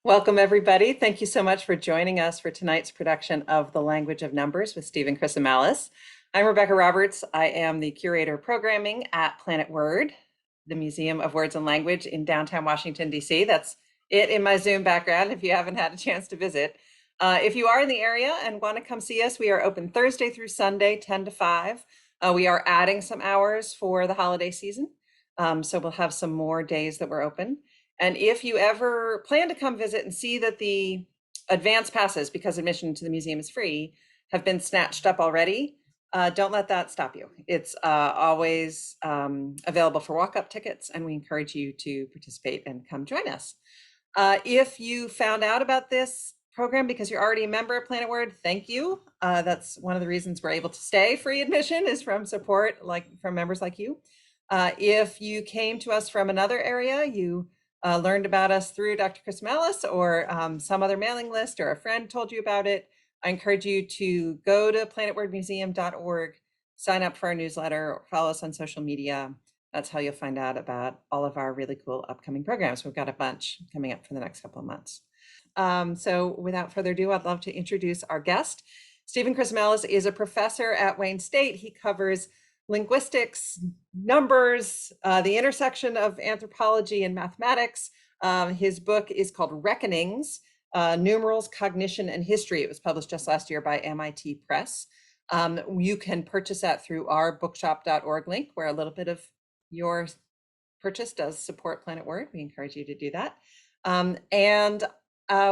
Welcome, everybody. Thank you so much for joining us for tonight's production of The Language of Numbers with Stephen Chrisomalis. I'm Rebecca Roberts. I am the curator of programming at Planet Word, the Museum of Words and Language in downtown Washington, D.C. That's it in my Zoom background if you haven't had a chance to visit. If you are in the area and want to come see us, we are open Thursday through Sunday, 10 to 5. We are adding some hours for the holiday season, so we'll have some more days that we're open. And if you ever plan to come visit and see that the advance passes, because admission to the museum is free, have been snatched up already, don't let that stop you. It's always available for walk-up tickets, and we encourage you to participate and come join us. If you found out about this program because you're already a member of Planet Word, thank you. That's one of the reasons we're able to stay free admission is from support from members like you. If you came to us from another area, you learned about us through Dr. Chrisomalis or some other mailing list, or a friend told you about it, I encourage you to go to planetwordmuseum.org, sign up for our newsletter, or follow us on social media. That's how you'll find out about all of our really cool upcoming programs. We've got a bunch coming up for the next couple of months. So without further ado, I'd love to introduce our guest. Stephen Chrisomalis is a professor at Wayne State. He covers linguistics, numbers, the intersection of anthropology and mathematics. His book is called Reckonings, Numerals, Cognition, and History. It was published just last year by MIT Press. You can purchase that through our bookshop.org link, where a little bit of your purchase does support Planet Word. We encourage you to do that.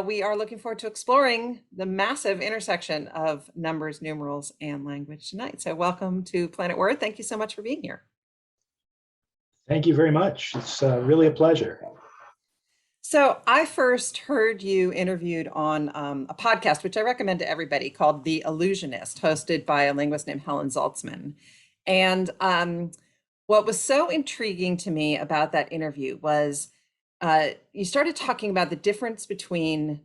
We are looking forward to exploring the massive intersection of numbers, numerals, and language tonight. So welcome to Planet Word. Thank you so much for being here. Thank you very much. It's really a pleasure. So I first heard you interviewed on a podcast, which I recommend to everybody, called The Illusionist, hosted by a linguist named Helen Zaltzman. And what was so intriguing to me about that interview was you started talking about the difference between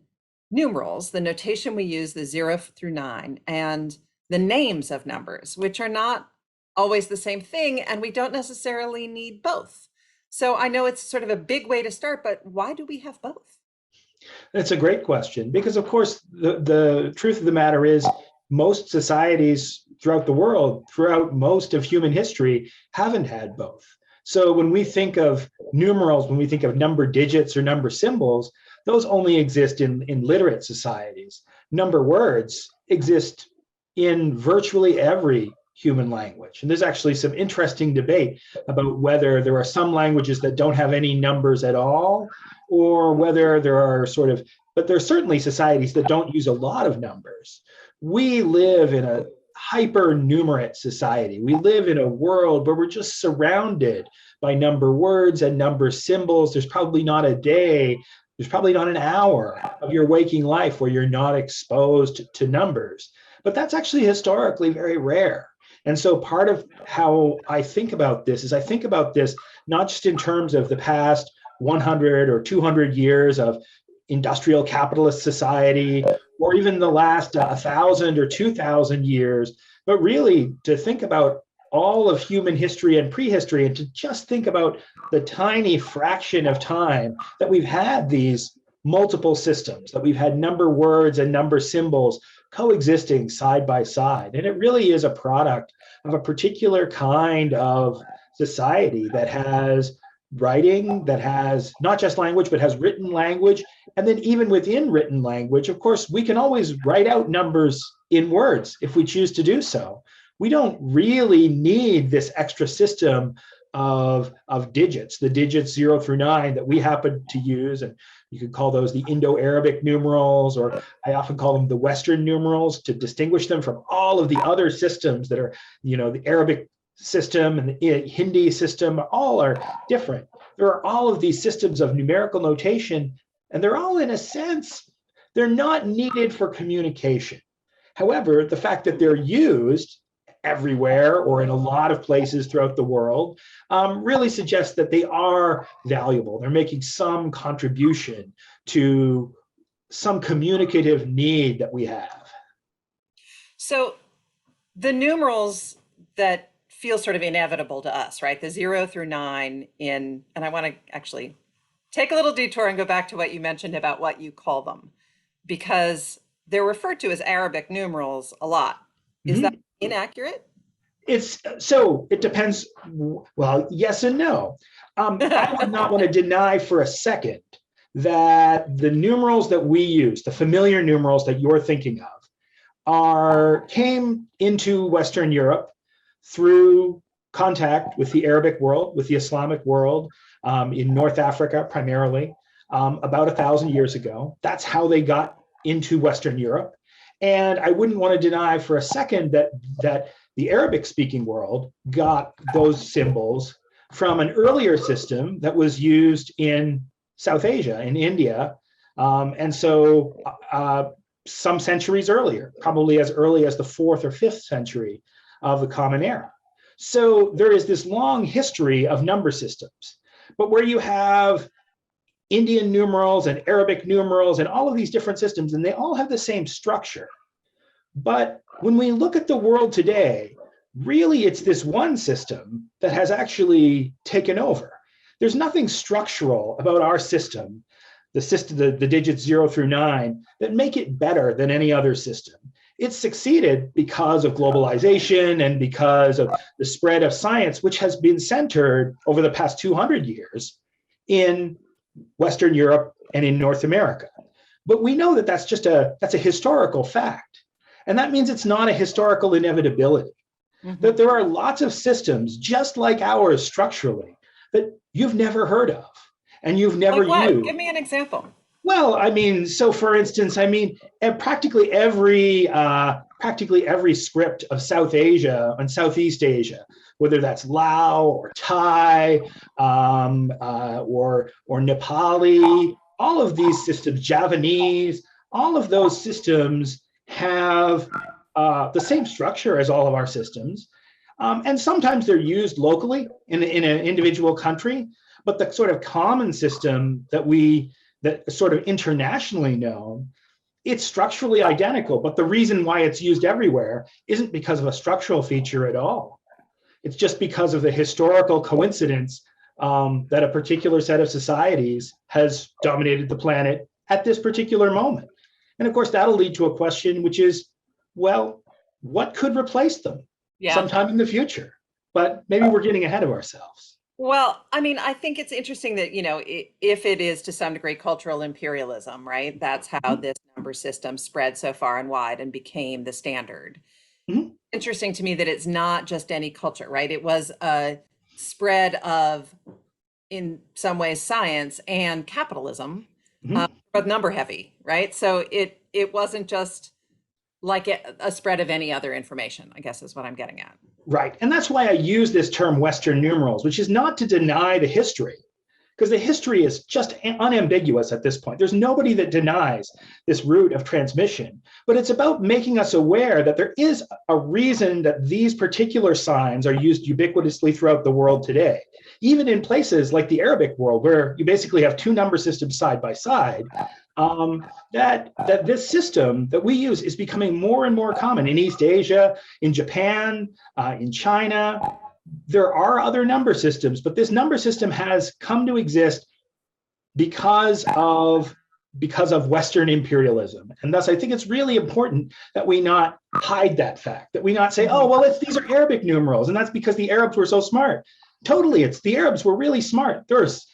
numerals, the notation we use, the 0 through 9, and the names of numbers, which are not always the same thing, and we don't necessarily need both. So I know it's sort of a big way to start, but why do we have both? It's a great question, because of course, the truth of the matter is most societies throughout the world, throughout most of human history, haven't had both. So when we think of numerals, when we think of number digits or number symbols, those only exist in literate societies. Number words exist in virtually every human language. And there's actually some interesting debate about whether there are some languages that don't have any numbers at all, or whether there are but there are certainly societies that don't use a lot of numbers. We live in a hyper-numerate society. We live in a world where we're just surrounded by number words and number symbols. There's probably not a day, there's probably not an hour of your waking life where you're not exposed to numbers. But that's actually historically very rare. And so part of how I think about this is I think about this not just in terms of the past 100 or 200 years of industrial capitalist society, or even the last 1,000 or 2,000 years, but really to think about all of human history and prehistory, and to just think about the tiny fraction of time that we've had these multiple systems, that we've had number words and number symbols coexisting side by side. And it really is a product of a particular kind of society that has writing, that has not just language, but has written language. And then even within written language, of course, we can always write out numbers in words if we choose to do so. We don't really need this extra system of digits, the digits 0 through 9 that we happen to use. And you could call those the Indo-Arabic numerals, or I often call them the Western numerals, to distinguish them from all of the other systems that are, the Arabic system and the Hindi system, all are different. There are all of these systems of numerical notation, and they're all, in a sense, they're not needed for communication. However, the fact that they're used everywhere or in a lot of places throughout the world really suggests that they are valuable. They're making some contribution to some communicative need that we have. So the numerals that feel sort of inevitable to us, right? The 0 through 9 and I want to actually take a little detour and go back to what you mentioned about what you call them, because they're referred to as Arabic numerals a lot. Is that Mhm. inaccurate? It depends. Well, yes and no. I would not want to deny for a second that the numerals that we use, the familiar numerals that you're thinking of, came into Western Europe through contact with the Arabic world, with the Islamic world, in North Africa primarily, about 1,000 years ago. That's how they got into Western Europe. And I wouldn't want to deny for a second that the Arabic speaking world got those symbols from an earlier system that was used in South Asia, in India. And so some centuries earlier, probably as early as the 4th or 5th century of the Common Era. So there is this long history of number systems, but where you have Indian numerals and Arabic numerals and all of these different systems, and they all have the same structure. But when we look at the world today, really it's this one system that has actually taken over. There's nothing structural about our system, the digits 0 through 9, that make it better than any other system. It's succeeded because of globalization and because of the spread of science, which has been centered over the past 200 years in Western Europe and in North America. But we know that that's a historical fact. And that means it's not a historical inevitability. Mm-hmm. That there are lots of systems just like ours structurally that you've never heard of and you've never Like what? used. Give me an example. Well, I mean, so for instance, I mean, practically every script of South Asia and Southeast Asia, whether that's Lao or Thai or Nepali, all of these systems, Javanese, all of those systems have the same structure as all of our systems. And sometimes they're used locally in an individual country, but the sort of common system that sort of internationally known, it's structurally identical. But the reason why it's used everywhere isn't because of a structural feature at all. It's just because of the historical coincidence that a particular set of societies has dominated the planet at this particular moment. And of course, that'll lead to a question, which is, well, what could replace them sometime in the future? But maybe we're getting ahead of ourselves. Well, I mean, I think it's interesting that, if it is to some degree cultural imperialism, right? That's how this number system spread so far and wide and became the standard. Mm-hmm. Interesting to me that it's not just any culture, right? It was a spread of, in some ways, science and capitalism, Mm-hmm. but number heavy, right? So it wasn't just like a spread of any other information, I guess is what I'm getting at. Right. And that's why I use this term Western numerals, which is not to deny the history, because the history is just unambiguous at this point. There's nobody that denies this route of transmission, but it's about making us aware that there is a reason that these particular signs are used ubiquitously throughout the world today. Even in places like the Arabic world, where you basically have two number systems side by side, that this system that we use is becoming more and more common in East Asia, in Japan, in China. There are other number systems, but this number system has come to exist because of Western imperialism. And thus, I think it's really important that we not hide that fact, that we not say, oh, well, these are Arabic numerals, and that's because the Arabs were so smart. Totally, it's the Arabs were really smart. There's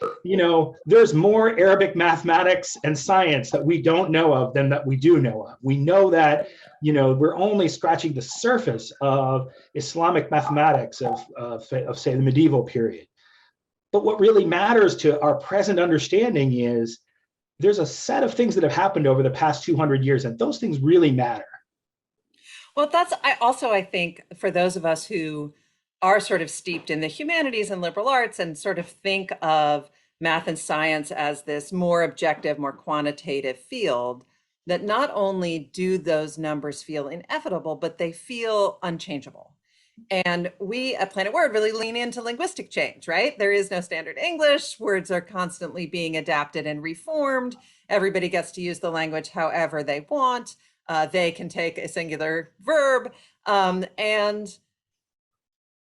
more Arabic mathematics and science that we don't know of than that we do know of. We know that, we're only scratching the surface of Islamic mathematics of say, the medieval period. But what really matters to our present understanding is there's a set of things that have happened over the past 200 years, and those things really matter. Well, I think for those of us who are sort of steeped in the humanities and liberal arts and sort of think of math and science as this more objective, more quantitative field, that not only do those numbers feel inevitable, but they feel unchangeable. And we at Planet Word really lean into linguistic change, right? There is no standard English. Words are constantly being adapted and reformed. Everybody gets to use the language however they want. They can take a singular verb. And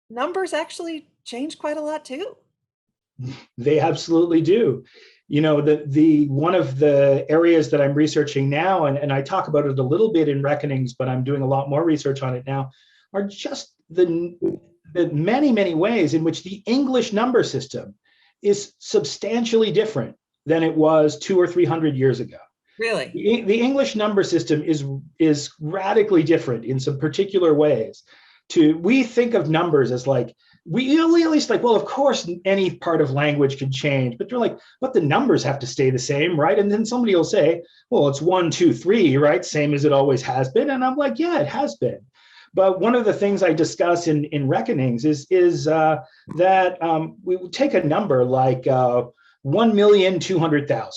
numbers actually change quite a lot too. They absolutely do. the one of the areas that I'm researching now, and I talk about it a little bit in Reckonings, but I'm doing a lot more research on it now, are just the many, many ways in which the English number system is substantially different than it was 200 or 300 years ago. Really? The English number system is radically different in some particular ways. We think of numbers as like, we at least like, well, of course, any part of language can change, but they're like, but the numbers have to stay the same, right? And then somebody will say, well, it's 1, 2, 3, right? Same as it always has been. And I'm like, yeah, it has been. But one of the things I discuss in Reckonings is that we would take a number like 1,200,000.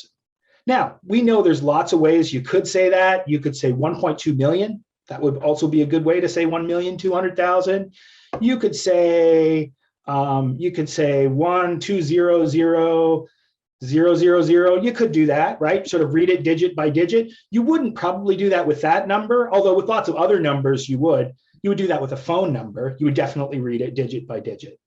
Now, we know there's lots of ways you could say that. You could say 1.2 million. That would also be a good way to say 1,200,000. You could say 1,200,000. You could do that, right? Sort of read it digit by digit. You wouldn't probably do that with that number, although with lots of other numbers you would. You would do that with a phone number. You would definitely read it digit by digit.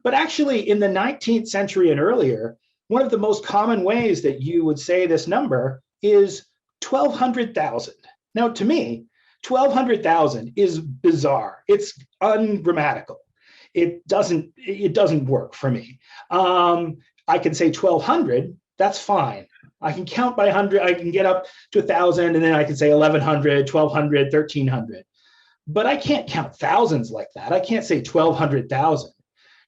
But actually, in the 19th century and earlier, one of the most common ways that you would say this number is 1,200,000. Now, to me, 1,200,000 is bizarre. It's ungrammatical. It doesn't work for me. I can say 1,200. That's fine. I can count by 100. I can get up to 1,000, and then I can say 1,100, 1,200, 1,300. But I can't count thousands like that. I can't say 1,200,000.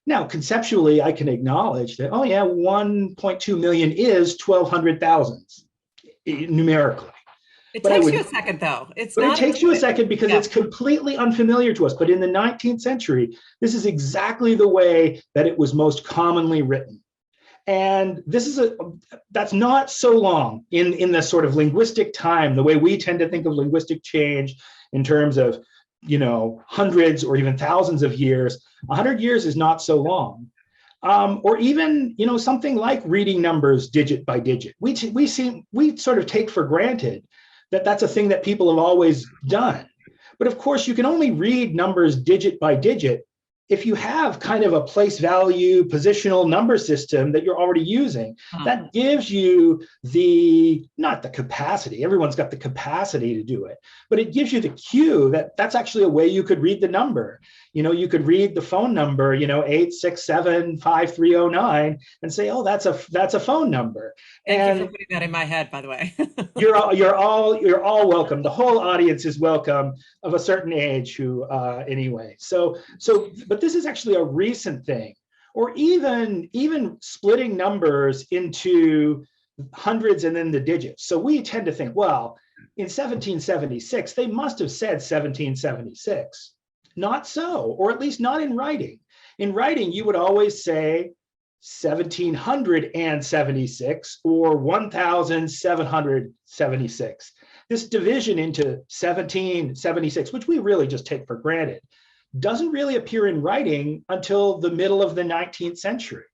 Now, conceptually, I can acknowledge that, oh yeah, 1.2 million is 1,200,000 numerically. It takes you a second, though. It takes you a second because it's completely unfamiliar to us. But in the 19th century, this is exactly the way that it was most commonly written. And that's not so long in the sort of linguistic time, the way we tend to think of linguistic change in terms of, hundreds or even thousands of years. 100 years is not so long. Or even, something like reading numbers digit by digit. We sort of take for granted that that's a thing that people have always done. But of course, you can only read numbers digit by digit if you have kind of a place value positional number system that you're already using. That gives you not the capacity, everyone's got the capacity to do it, but it gives you the cue that that's actually a way you could read the number. You could read the phone number, 8675309 and say, oh, that's a phone number. Thank you for putting that in my head, by the way. you're all welcome. The whole audience is welcome of a certain age who anyway. But this is actually a recent thing, or even splitting numbers into hundreds and then the digits. So we tend to think, well, in 1776, they must have said 1776. Not so, or at least not in writing. In writing, you would always say 1,776 or 1,776. This division into 1776, which we really just take for granted, doesn't really appear in writing until the middle of the 19th century.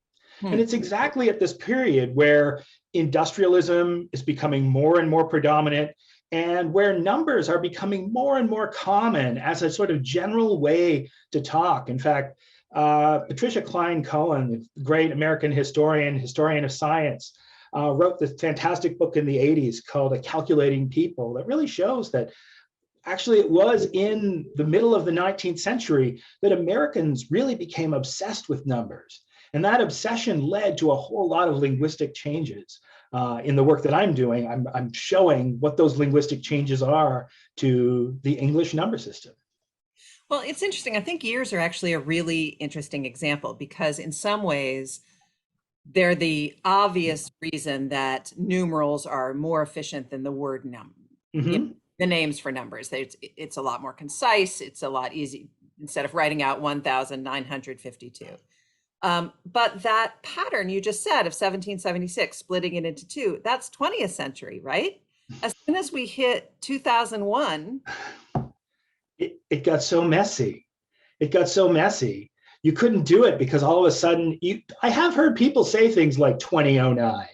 And it's exactly at this period where industrialism is becoming more and more predominant, and where numbers are becoming more and more common as a sort of general way to talk. In fact, Patricia Klein-Cohen, the great American historian of science, wrote this fantastic book in the 80s called A Calculating People that really shows that actually it was in the middle of the 19th century that Americans really became obsessed with numbers. And that obsession led to a whole lot of linguistic changes. In the work that I'm doing, I'm showing what those linguistic changes are to the English number system. Well, it's interesting. I think years are actually a really interesting example because in some ways, they're the obvious reason that numerals are more efficient than the word number. The names for numbers. It's a lot more concise. It's a lot easy instead of writing out 1,952. But that pattern you just said of 1776, splitting it into two, that's 20th century, right? As soon as we hit 2001, it got so messy. It got so messy. You couldn't do it because all of a sudden, I have heard people say things like 2009.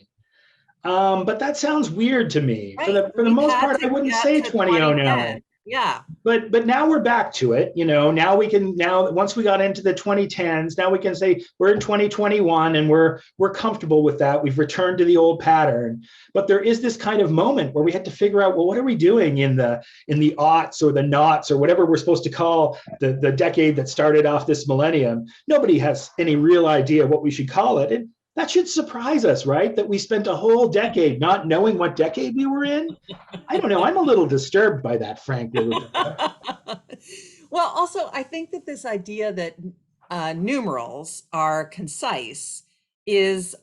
But that sounds weird to me. Right. For the most part, I wouldn't say 2009. Yeah. But now we're back to it. Now we can, now once we got into the 2010s, now we can say we're in 2021 and we're comfortable with that. We've returned to the old pattern. But there is this kind of moment where we had to figure out, well, what are we doing in the aughts or the noughts or whatever we're supposed to call the decade that started off this millennium? Nobody has any real idea what we should call it. And that should surprise us, right? That we spent a whole decade not knowing what decade we were in. I don't know. I'm a little disturbed by that, frankly, Rebecca. Well, also, I think that this idea that numerals are concise is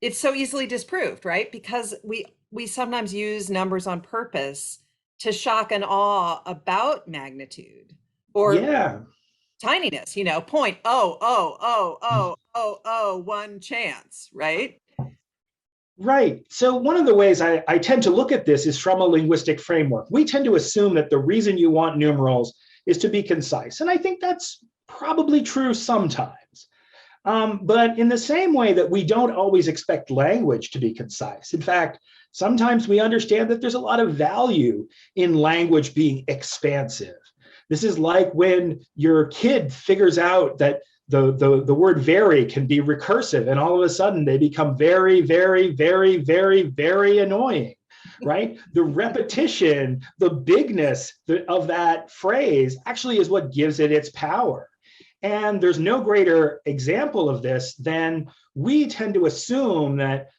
it's so easily disproved, right? Because we sometimes use numbers on purpose to shock and awe about magnitude or Yeah. tininess, point oh oh oh oh oh oh 1 chance, right? Right. So one of the ways I tend to look at this is from a linguistic framework. We tend to assume that the reason you want numerals is to be concise. And I think that's probably true sometimes. But in the same way that we don't always expect language to be concise. In fact, sometimes we understand that there's a lot of value in language being expansive. This is like when your kid figures out that the word very can be recursive, and all of a sudden they become very, very, very, very, very annoying, right? The repetition, the bigness of that phrase actually is what gives it its power. And there's no greater example of this than we tend to assume that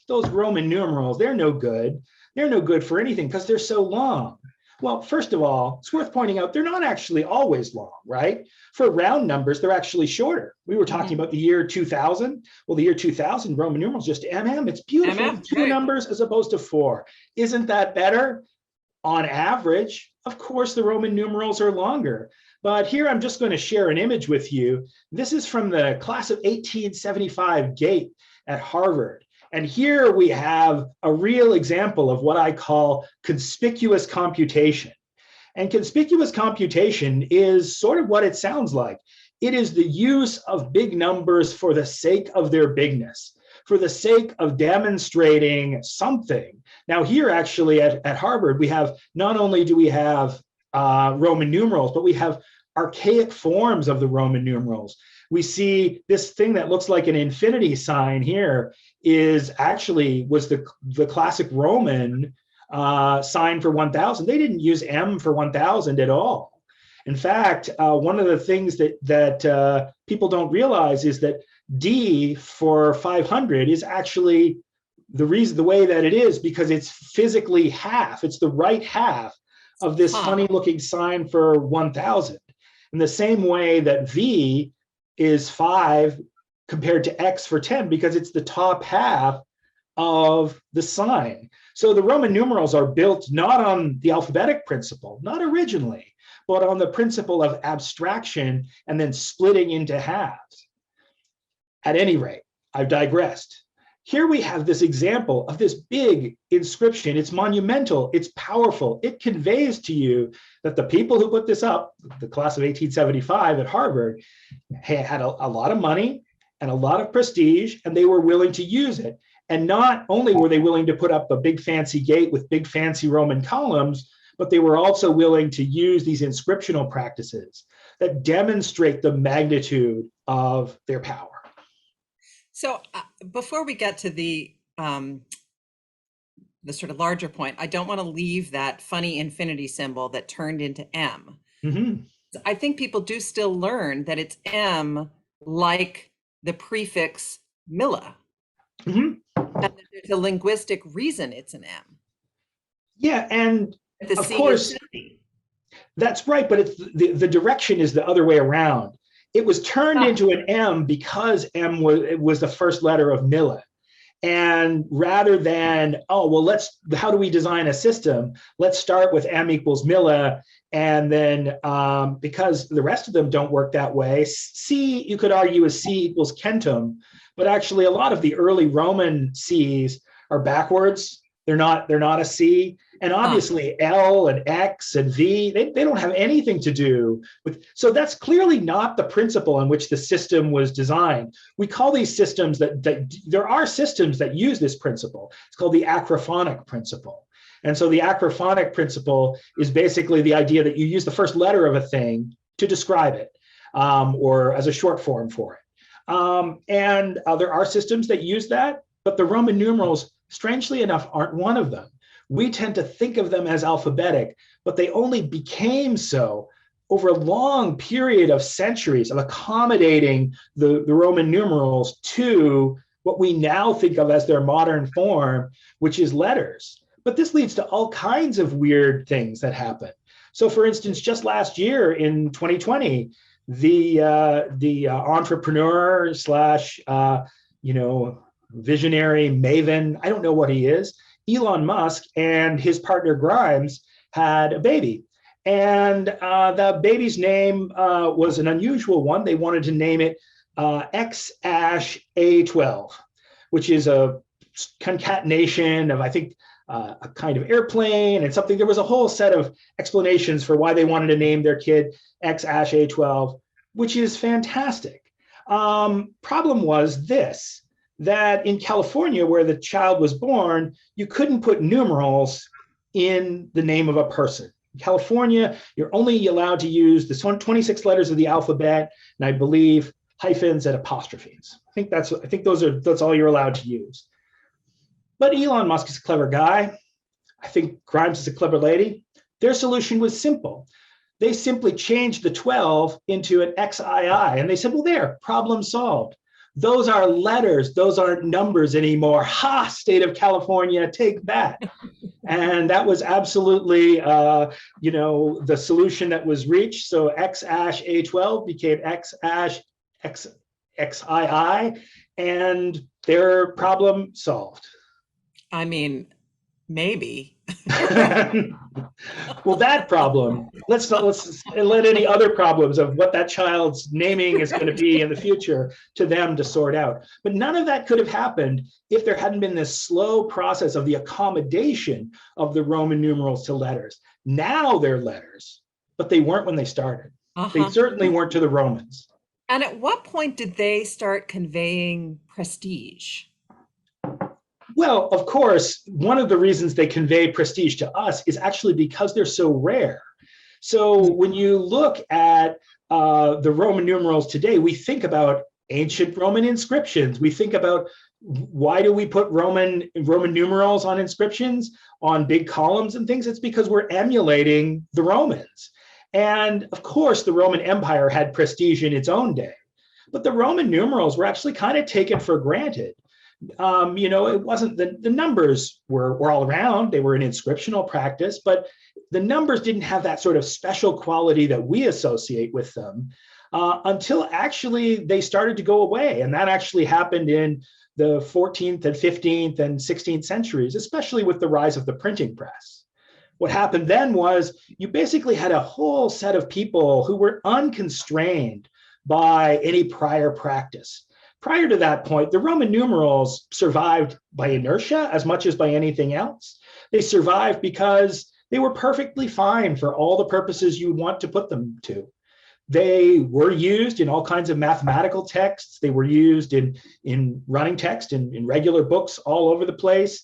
those Roman numerals, they're no good. They're no good for anything because they're so long. Well, first of all, it's worth pointing out they're not actually always long, right? For round numbers, they're actually shorter. We were talking about the year 2000. Well, the year 2000, Roman numerals, just MM. It's beautiful. MM, Two right. numbers as opposed to four. Isn't that better? On average, of course, the Roman numerals are longer. But here I'm just going to share an image with you. This is from the class of 1875 GATE at Harvard. And here we have a real example of what I call conspicuous computation. And conspicuous computation is sort of what it sounds like. It is the use of big numbers for the sake of their bigness, for the sake of demonstrating something. Now here actually at Harvard, we have, not only do we have Roman numerals, but we have archaic forms of the Roman numerals. We see this thing that looks like an infinity sign here was the classic Roman sign for 1000. They didn't use M for 1000 at all. In fact, one of the things that people don't realize is that D for 500 is actually the way that it is because it's physically half. It's the right half of this funny looking sign for 1000. In the same way that V is 5 compared to X for 10 because it's the top half of the sign. So the Roman numerals are built not on the alphabetic principle, not originally, but on the principle of abstraction and then splitting into halves. At any rate, I've digressed. Here we have this example of this big inscription. It's monumental, it's powerful. It conveys to you that the people who put this up, the class of 1875 at Harvard, had a lot of money and a lot of prestige, and they were willing to use it. And not only were they willing to put up a big fancy gate with big fancy Roman columns, but they were also willing to use these inscriptional practices that demonstrate the magnitude of their power. So before we get to the sort of larger point, I don't want to leave that funny infinity symbol that turned into M. Mm-hmm. I think people do still learn that it's M like the prefix milla. Mm-hmm. And there's a linguistic reason it's an M. Yeah, and The of C course, that's right, but it's the direction is the other way around. It was turned into an M because M was the first letter of Milla. And rather than, how do we design a system? Let's start with M equals Milla. And then because the rest of them don't work that way, C, you could argue, is C equals centum. But actually, a lot of the early Roman Cs are backwards. They're not a C. And obviously L and X and V, they don't have anything to do with, so that's clearly not the principle on which the system was designed. We call these systems that there are systems that use this principle. It's called the acrophonic principle. And so the acrophonic principle is basically the idea that you use the first letter of a thing to describe it, or as a short form for it. And there are systems that use that, but the Roman numerals, strangely enough, aren't one of them. We tend to think of them as alphabetic, but they only became so over a long period of centuries of accommodating the Roman numerals to what we now think of as their modern form, which is letters. But this leads to all kinds of weird things that happen. So for instance, just last year in 2020, the entrepreneur slash visionary maven, I don't know what he is, Elon Musk and his partner Grimes had a baby. And the baby's name was an unusual one. They wanted to name it X-A12, which is a concatenation of, I think, a kind of airplane and something. There was a whole set of explanations for why they wanted to name their kid X-A12, which is fantastic. Problem was this, that in California, where the child was born, you couldn't put numerals in the name of a person. In California, you're only allowed to use the 26 letters of the alphabet, and I believe hyphens and apostrophes. I think that's all you're allowed to use. But Elon Musk is a clever guy. I think Grimes is a clever lady. Their solution was simple. They simply changed the 12 into an XII, and they said, well, there, problem solved. Those are letters. Those aren't numbers anymore. Ha, state of California, take that. And that was absolutely, the solution that was reached. So X-A12 became XII, and their problem solved. I mean, maybe. Well, that problem, let's let any other problems of what that child's naming is going to be in the future to them to sort out. But none of that could have happened if there hadn't been this slow process of the accommodation of the Roman numerals to letters. Now they're letters, but they weren't when they started. They certainly weren't to the Romans. And at what point did they start conveying prestige? Well, of course, one of the reasons they convey prestige to us is actually because they're so rare. So when you look at the Roman numerals today, we think about ancient Roman inscriptions. We think about, why do we put Roman numerals on inscriptions, on big columns and things? It's because we're emulating the Romans. And of course, the Roman Empire had prestige in its own day, but the Roman numerals were actually kind of taken for granted. It wasn't the numbers were all around. They were an inscriptional practice, but the numbers didn't have that sort of special quality that we associate with them until actually they started to go away. And that actually happened in the 14th and 15th and 16th centuries, especially with the rise of the printing press. What happened then was you basically had a whole set of people who were unconstrained by any prior practice. Prior to that point, the Roman numerals survived by inertia as much as by anything else. They survived because they were perfectly fine for all the purposes you would want to put them to. They were used in all kinds of mathematical texts. They were used in running text, in regular books all over the place.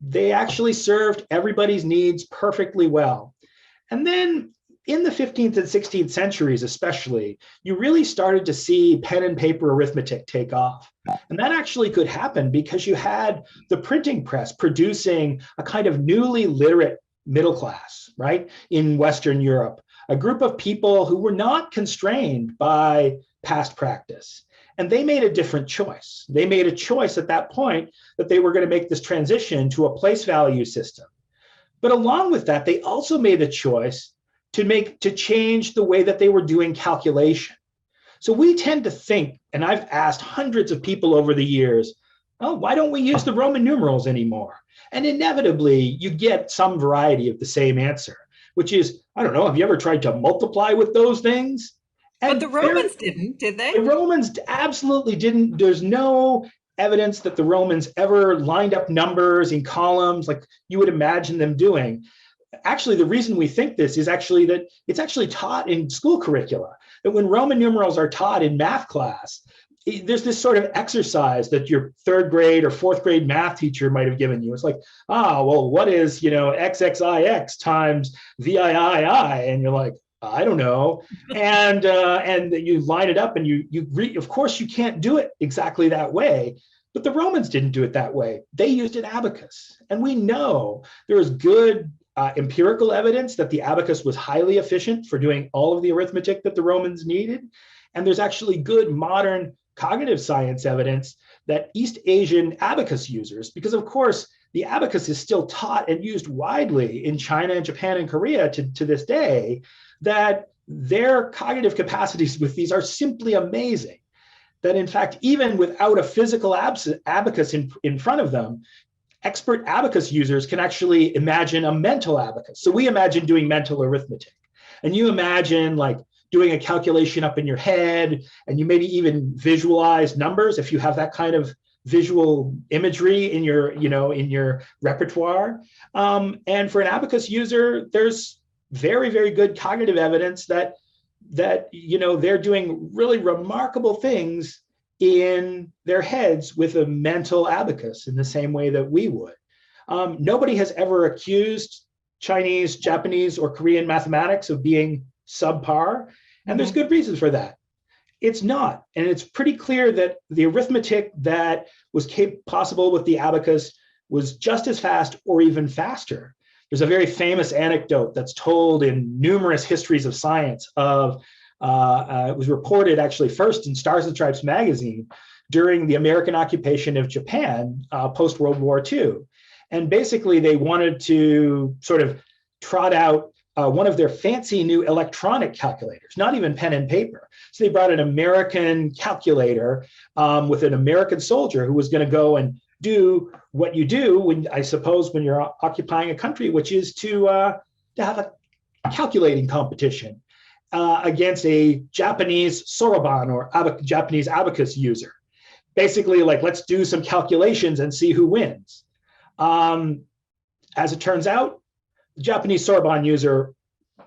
They actually served everybody's needs perfectly well. And then in the 15th and 16th centuries, especially, you really started to see pen and paper arithmetic take off. And that actually could happen because you had the printing press producing a kind of newly literate middle class, right, in Western Europe, a group of people who were not constrained by past practice. And they made a different choice. They made a choice at that point that they were going to make this transition to a place value system. But along with that, they also made a choice to change the way that they were doing calculation. So we tend to think, and I've asked hundreds of people over the years, oh, why don't we use the Roman numerals anymore? And inevitably, you get some variety of the same answer, which is, I don't know, have you ever tried to multiply with those things? And but the Romans didn't, did they? The Romans absolutely didn't. There's no evidence that the Romans ever lined up numbers in columns like you would imagine them doing. Actually, the reason we think this is actually that it's actually taught in school curricula, that when Roman numerals are taught in math class, there's this sort of exercise that your third grade or fourth grade math teacher might have given you. It's like, well, what is, XXIX times VIII? And you're like, I don't know. And you line it up and of course you can't do it exactly that way, but the Romans didn't do it that way. They used an abacus. And we know there is good empirical evidence that the abacus was highly efficient for doing all of the arithmetic that the Romans needed. And there's actually good modern cognitive science evidence that East Asian abacus users, because of course the abacus is still taught and used widely in China and Japan and Korea to this day, that their cognitive capacities with these are simply amazing. That in fact, even without a physical abacus in front of them, expert abacus users can actually imagine a mental abacus. So we imagine doing mental arithmetic. And you imagine like doing a calculation up in your head, and you maybe even visualize numbers if you have that kind of visual imagery in your repertoire. And for an abacus user, there's very, very good cognitive evidence that they're doing really remarkable things in their heads with a mental abacus in the same way that we would. Nobody has ever accused Chinese, Japanese, or Korean mathematics of being subpar, and there's good reasons for that. It's not, and it's pretty clear that the arithmetic that was possible with the abacus was just as fast or even faster. There's a very famous anecdote that's told in numerous histories of science of, it was reported actually first in Stars and Stripes magazine during the American occupation of Japan post-World War II. And basically they wanted to sort of trot out one of their fancy new electronic calculators, not even pen and paper. So they brought an American calculator with an American soldier who was going to go and do what you do when you're occupying a country, which is to have a calculating competition against a Japanese soroban or Japanese abacus user. Basically, like, let's do some calculations and see who wins. As it turns out, the Japanese soroban user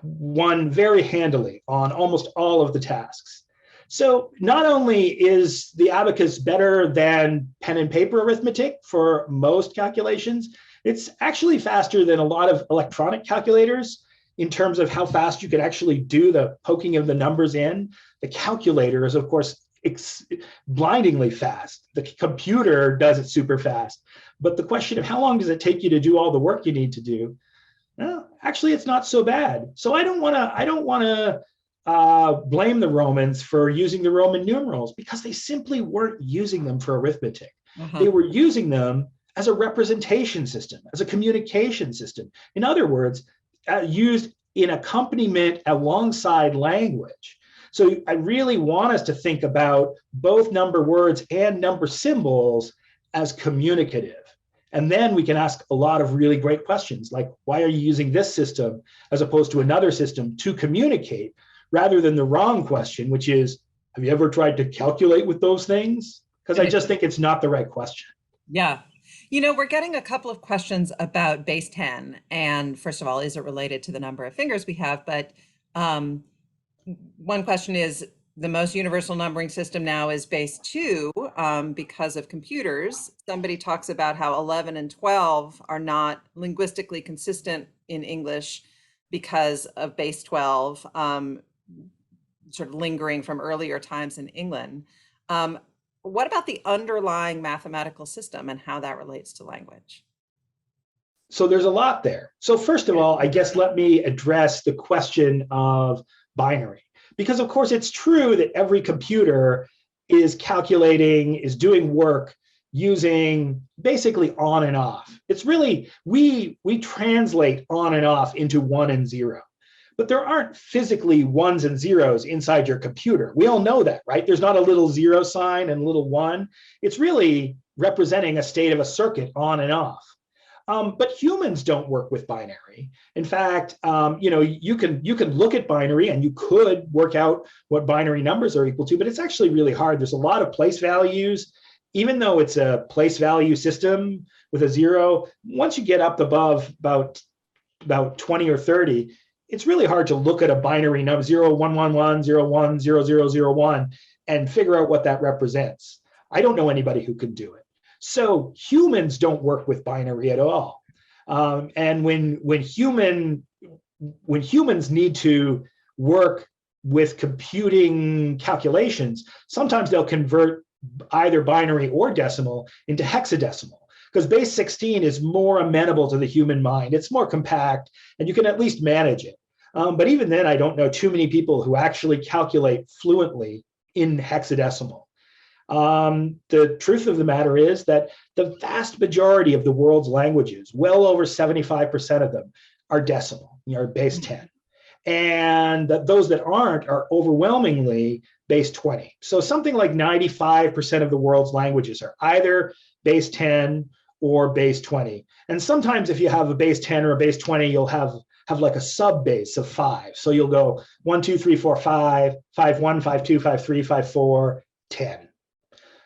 won very handily on almost all of the tasks. So not only is the abacus better than pen and paper arithmetic for most calculations, it's actually faster than a lot of electronic calculators in terms of how fast you can actually do the poking of the numbers in. The calculator is, of course, blindingly fast. The computer does it super fast. But the question of how long does it take you to do all the work you need to do, well, actually, it's not so bad. So I don't want to blame the Romans for using the Roman numerals, because they simply weren't using them for arithmetic. They were using them as a representation system, as a communication system. In other words, used in accompaniment alongside language. So I really want us to think about both number words and number symbols as communicative. And then we can ask a lot of really great questions, like, why are you using this system as opposed to another system to communicate, rather than the wrong question, which is, have you ever tried to calculate with those things? Because I just think it's not the right question. Yeah. We're getting a couple of questions about base 10. And first of all, is it related to the number of fingers we have? But one question is, the most universal numbering system now is base 2 because of computers. Somebody talks about how 11 and 12 are not linguistically consistent in English because of base 12, sort of lingering from earlier times in England. What about the underlying mathematical system and how that relates to language? So there's a lot there. So first of all, I guess let me address the question of binary. Because of course it's true that every computer is calculating, is doing work using basically on and off. It's really, we translate on and off into 1 and 0. But there aren't physically ones and zeros inside your computer. We all know that, right? There's not a little 0 sign and a little 1. It's really representing a state of a circuit on and off. But humans don't work with binary. In fact, you can look at binary and you could work out what binary numbers are equal to, but it's actually really hard. There's a lot of place values. Even though it's a place value system with a 0, once you get up above about 20 or 30, it's really hard to look at a binary number 0, 1, 1, 1, 0, 1, 0, 0, 0, 1 and figure out what that represents. I don't know anybody who can do it. So humans don't work with binary at all. And when humans need to work with computing calculations, sometimes they'll convert either binary or decimal into hexadecimal, because base 16 is more amenable to the human mind. It's more compact, and you can at least manage it. But even then, I don't know too many people who actually calculate fluently in hexadecimal. The truth of the matter is that the vast majority of the world's languages, well over 75% of them, are decimal, are base 10. And those that aren't are overwhelmingly base 20. So something like 95% of the world's languages are either base 10 or base 20. And sometimes if you have a base 10 or a base 20, you'll have like a sub base of 5. So you'll go 1, 2, 3, 4, 5, 5, 1, 5, 2, 5, 3, 5, 4, 10.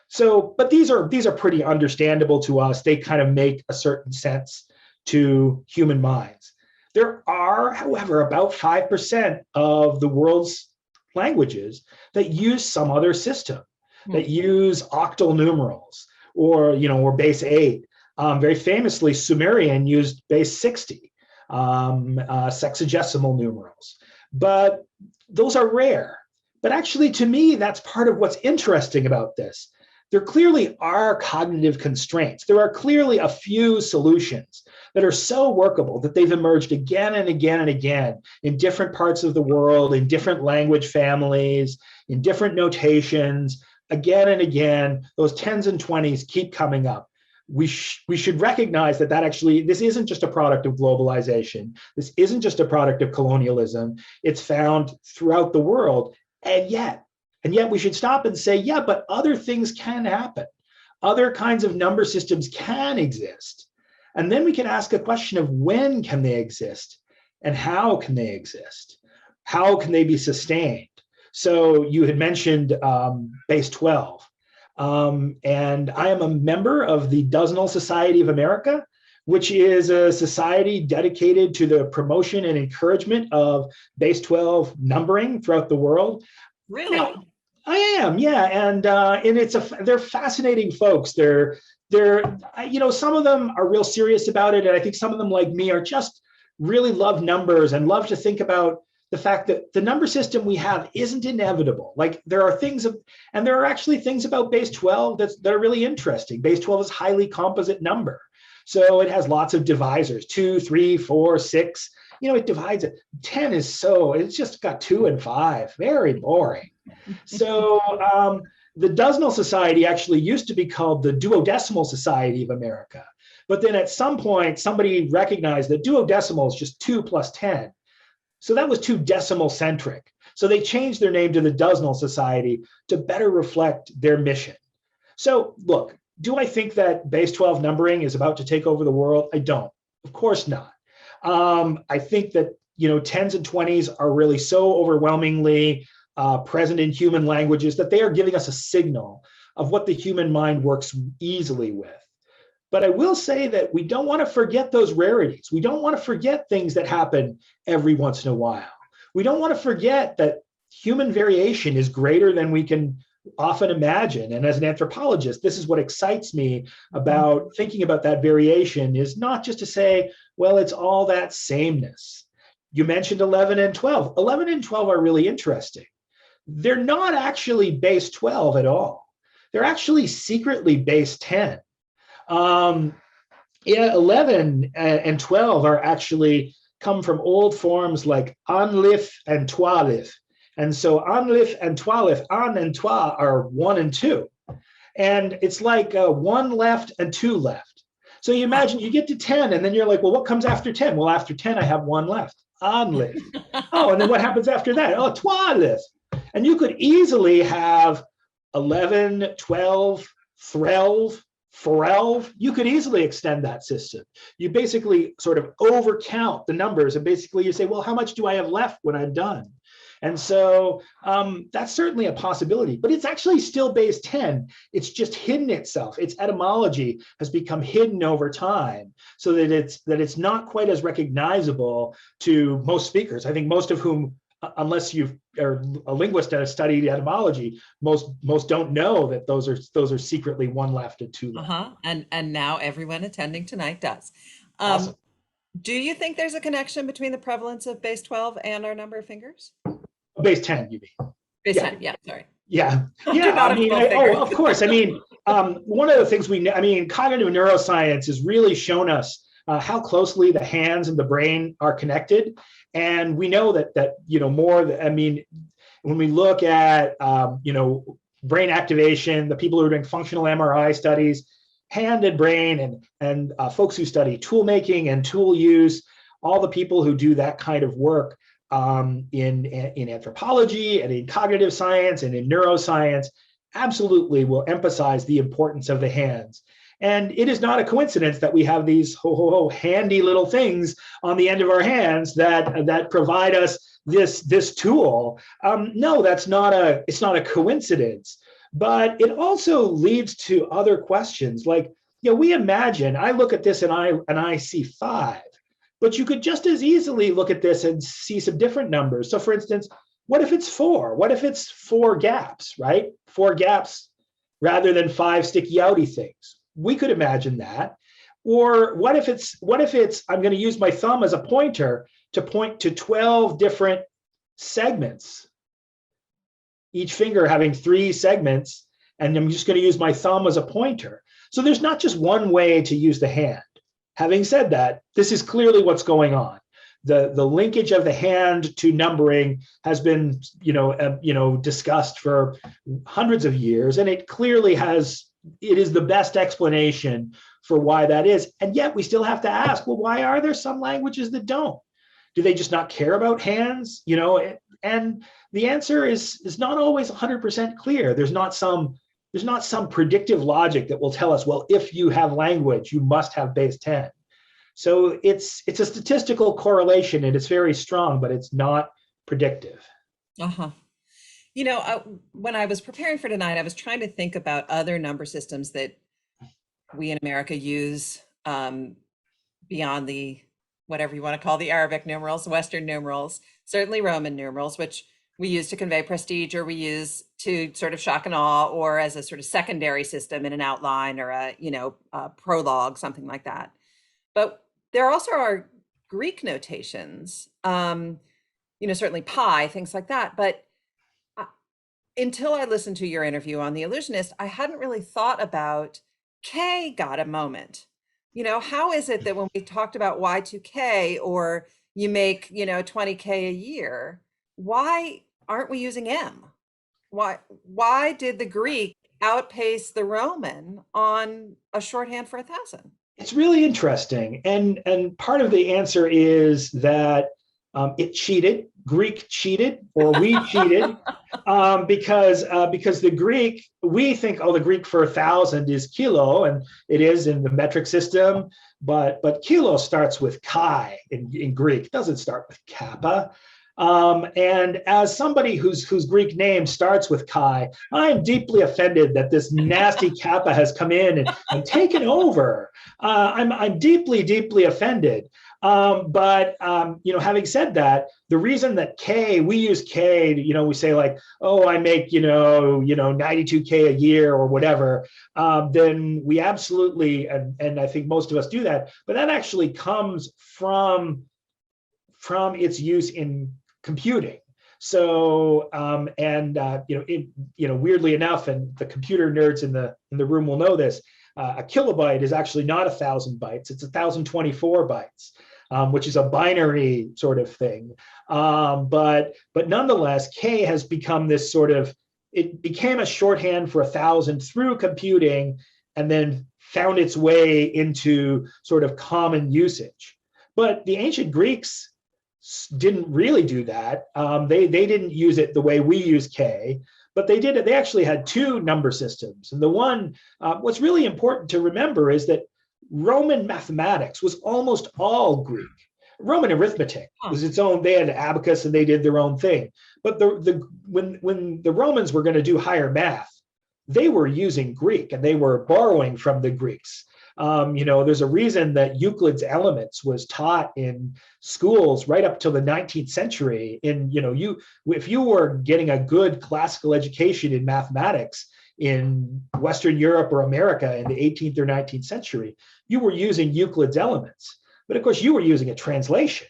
So, but these are pretty understandable to us. They kind of make a certain sense to human minds. There are, however, about 5% of the world's languages that use some other system, that use octal numerals or base 8. Very famously, Sumerian used base 60, sexagesimal numerals. But those are rare. But actually, to me, that's part of what's interesting about this. There clearly are cognitive constraints. There are clearly a few solutions that are so workable that they've emerged again and again and again in different parts of the world, in different language families, in different notations. Again and again, those 10s and 20s keep coming up. We should recognize that actually, this isn't just a product of globalization. This isn't just a product of colonialism. It's found throughout the world. And yet we should stop and say, yeah, but other things can happen. Other kinds of number systems can exist. And then we can ask a question of when can they exist and how can they exist? How can they be sustained? So you had mentioned base 12. And I am a member of the Dozenal Society of America, which is a society dedicated to the promotion and encouragement of base 12 numbering throughout the world. Really? Now, I am, yeah, and they're fascinating folks. They're some of them are real serious about it, and I think some of them, like me, are just really love numbers and love to think about the fact that the number system we have isn't inevitable. Like there are actually things about base 12 that are really interesting. Base 12 is a highly composite number, so it has lots of divisors: 2, 3, 4, 6. It divides it. 10 it's just got 2 and 5. Very boring. So the Dozenal Society actually used to be called the Duodecimal Society of America. But then at some point, somebody recognized that duodecimal is just 2 plus 10. So that was too decimal centric. So they changed their name to the Dozenal Society to better reflect their mission. So look, do I think that base 12 numbering is about to take over the world? I don't. Of course not. I think that 10s and 20s are really so overwhelmingly present in human languages that they are giving us a signal of what the human mind works easily with. But I will say that we don't want to forget those rarities. We don't want to forget things that happen every once in a while. We don't want to forget that human variation is greater than we can often imagine. And as an anthropologist, this is what excites me about thinking about that variation, is not just to say, well, it's all that sameness. You mentioned 11 and 12. 11 and 12 are really interesting. They're not actually base 12 at all. They're actually secretly base 10. 11 and 12 are actually come from old forms like anlif and toalif. And so anlif and toalif, an and toa are 1 and 2. And it's like 1 left and 2 left. So you imagine you get to 10 and then you're like, well, what comes after 10? Well, after 10, I have 1 left, anlif. Oh, and then what happens after that? Oh, toalif. And you could easily have 11, 12, 13, 14. You could easily extend that system. You basically sort of overcount the numbers, and basically you say, well, how much do I have left when I'm done? And so that's certainly a possibility, but it's actually still base 10. It's just hidden itself. Its etymology has become hidden over time, so that it's not quite as recognizable to most speakers. I think most of whom unless you are a linguist and have studied etymology, most don't know that those are secretly one left and two left. And now everyone attending tonight does. Awesome. Do you think there's a connection between the prevalence of base 12 and our number of fingers? Base 10, you mean? Base Yeah. 10, yeah, sorry. Yeah, Do yeah. not I mean, have 12 fingers. of course. I mean, one of the things cognitive neuroscience has really shown us how closely the hands and the brain are connected, and we know that more. I mean, when we look at brain activation, the people who are doing functional MRI studies, hand and brain, and folks who study tool making and tool use, all the people who do that kind of work in anthropology and in cognitive science and in neuroscience absolutely will emphasize the importance of the hands. And it is not a coincidence that we have these handy little things on the end of our hands that provide us this tool. No, it's not a coincidence, but it also leads to other questions. Like, we imagine, I look at this and I see 5. But you could just as easily look at this and see some different numbers. So for instance, what if it's 4? What if it's 4 gaps, right? 4 gaps rather than 5 sticky outy things. We could imagine that. Or what if it's I'm going to use my thumb as a pointer to point to 12 different segments, each finger having 3 segments, and I'm just going to use my thumb as a pointer. So there's not just one way to use the hand. Having said that, this is clearly what's going on. The linkage of the hand to numbering has been discussed for hundreds of years, and it clearly is the best explanation for why that is. And yet we still have to ask, well, why are there some languages that don't? Do they just not care about hands? And the answer is not always 100% clear. There's not some predictive logic that will tell us, well, if you have language, you must have base 10. So it's a statistical correlation, and it's very strong, but it's not predictive. When I was preparing for tonight, I was trying to think about other number systems that we in America use beyond the, whatever you want to call the Arabic numerals, Western numerals, certainly Roman numerals, which we use to convey prestige, or we use to sort of shock and awe, or as a sort of secondary system in an outline or a prologue, something like that. But there also are Greek notations, certainly pi, things like that. But until I listened to your interview on The Illusionist, I hadn't really thought about K got a moment. How is it that when we talked about Y2K, or you make, 20K a year, why aren't we using M? Why did the Greek outpace the Roman on a shorthand for 1,000? It's really interesting. And part of the answer is that it cheated. Greek cheated, or we cheated, because the Greek, we think, the Greek for 1,000 is kilo, and it is in the metric system, but kilo starts with chi in Greek. It doesn't start with kappa. And as somebody whose Greek name starts with chi, I'm deeply offended that this nasty kappa has come in and taken over. I'm deeply, deeply offended. But having said that, the reason that K, we use K, we say like, oh, I make, 92K a year or whatever, then we absolutely, and I think most of us do that, but that actually comes from its use in computing. So, weirdly enough, and the computer nerds in the room will know this, a kilobyte is actually not 1,000 bytes. It's 1,024 bytes, which is a binary sort of thing. But nonetheless, K has become this it became a shorthand for 1,000 through computing, and then found its way into sort of common usage. But the ancient Greeks didn't really do that. They didn't use it the way we use K, but they did it. They actually had 2 number systems. And the one, what's really important to remember is that Roman mathematics was almost all Greek. Roman arithmetic was its own. They had abacus and they did their own thing. But when the Romans were going to do higher math, they were using Greek and they were borrowing from the Greeks. There's a reason that Euclid's Elements was taught in schools right up till the 19th century. If you were getting a good classical education in mathematics in Western Europe or America in the 18th or 19th century, you were using Euclid's Elements. But of course, you were using a translation.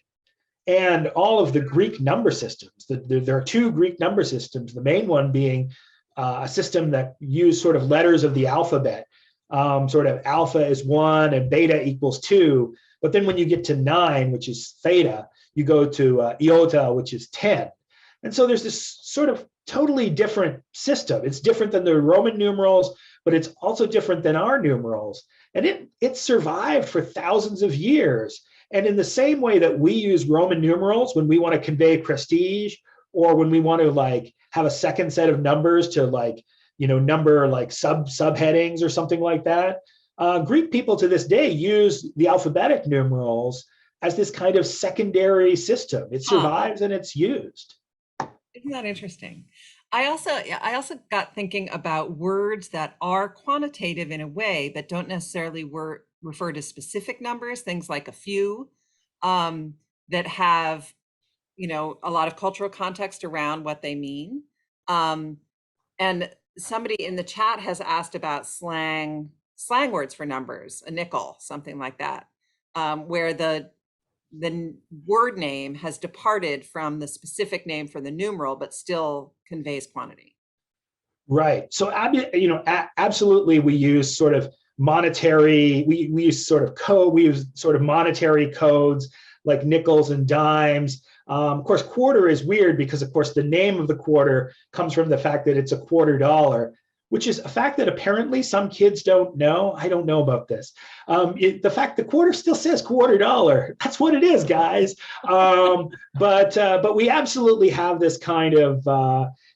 And all of the Greek number systems, there are two Greek number systems, the main one being a system that used sort of letters of the alphabet. Sort of alpha is 1 and beta equals 2. But then when you get to 9, which is theta, you go to iota, which is 10. And so there's this sort of totally different system. It's different than the Roman numerals, but it's also different than our numerals. And it survived for thousands of years. And in the same way that we use Roman numerals when we want to convey prestige, or when we want to have a second set of numbers to number subheadings or something like that, Greek people to this day use the alphabetic numerals as this kind of secondary system. It survives and it's used. Isn't that interesting? I also got thinking about words that are quantitative in a way, but don't necessarily refer to specific numbers, things like a few, that have, a lot of cultural context around what they mean. And somebody in the chat has asked about slang words for numbers, a nickel, something like that, where the word name has departed from the specific name for the numeral, but still conveys quantity. Right. So, absolutely, we use sort of monetary. We use sort of code. We use sort of monetary codes like nickels and dimes. Of course, quarter is weird because, of course, the name of the quarter comes from the fact that it's a $quarter, which is a fact that apparently some kids don't know. I don't know about this. The fact the quarter still says $quarter. That's what it is, guys. But we absolutely have this kind of,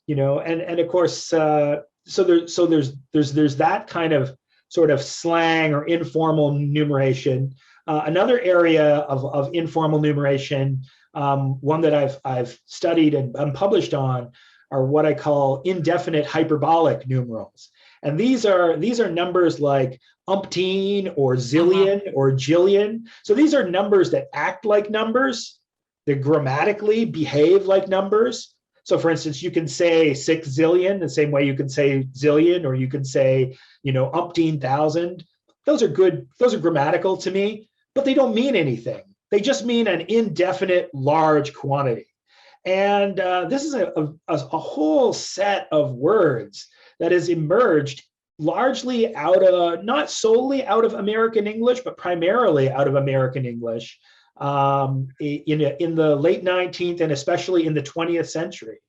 and of course, so there's that kind of sort of slang or informal numeration. Another area of informal numeration, one that I've studied and published on, are what I call indefinite hyperbolic numerals. And these are numbers like umpteen or zillion or jillion. So these are numbers that act like numbers. They grammatically behave like numbers. So for instance, you can say 6 zillion the same way you can say zillion, or you can say, umpteen thousand. Those are good. Those are grammatical to me, but they don't mean anything. They just mean an indefinite large quantity. And this is a whole set of words that has emerged largely not solely out of American English, but primarily out of American English in the late 19th and especially in the 20th century.